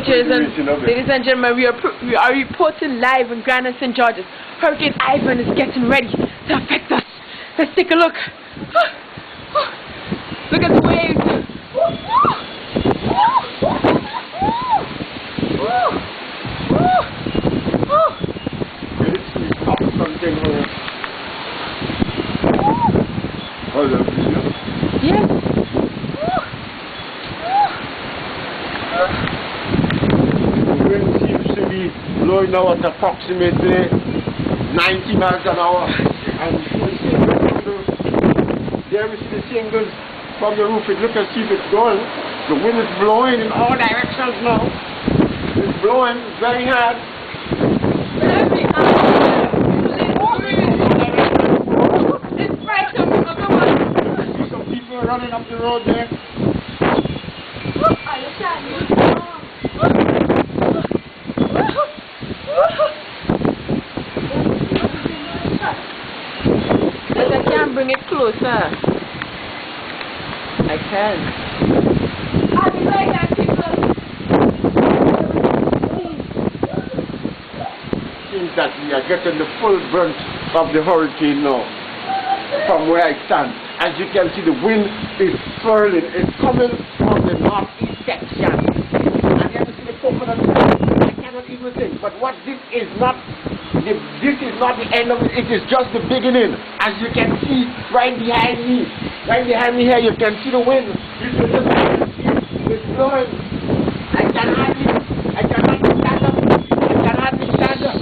Ladies and gentlemen, we are reporting live in Granite St. George's. Hurricane Ivan is getting ready to affect us. Let's take a look. Look at the waves. Yes. The wind seems to be blowing now at approximately 90 miles an hour. And there we see the shingles from the roof. Look and see if it's going. The wind is blowing in all directions now. It's blowing very hard. It's right on. I see some people running up the road there. Because I can't bring it closer. I can. Seems that we are getting the full brunt of the hurricane now from where I stand. As you can see, the wind is swirling. It's coming from the northeast section. And you see the coconut tree. I cannot even think. But what this is not the end of it. It is just the beginning. As you can see right behind me. Right behind me here, you can see the wind. You can just see it's blowing. I cannot stand up. I cannot stand up.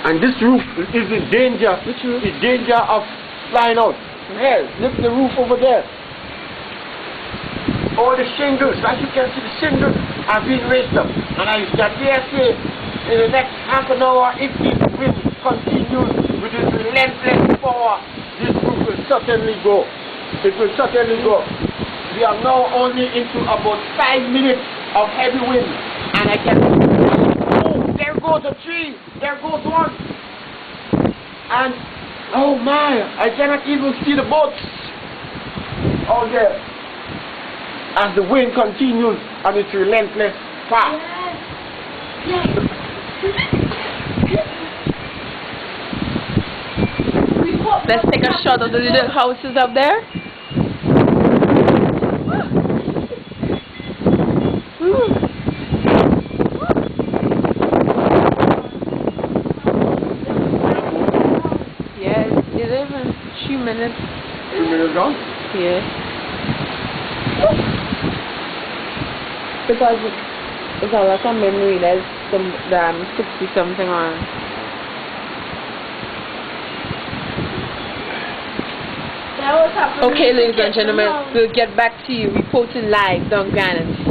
And this roof is in danger. Which roof? In danger of flying out. Here, look at the roof over there. All the shingles, as you can see, the shingles are being raised up. And I dare say, in the next half an hour, if this wind continues with its relentless power, this roof will certainly go. It will certainly go. We are now only into about 5 minutes of heavy wind. And I can oh, there goes a tree. There goes one. And oh my, I cannot even see the boats out there. As the wind continues on its relentless path. Yes. Let's take a shot of the little houses up there. Yes, 11, 2 minutes. 2 minutes gone? Yes. Because it's all like a memory, there's some 60 something on. Okay, ladies and gentlemen, we'll get back to you reporting live down Granite.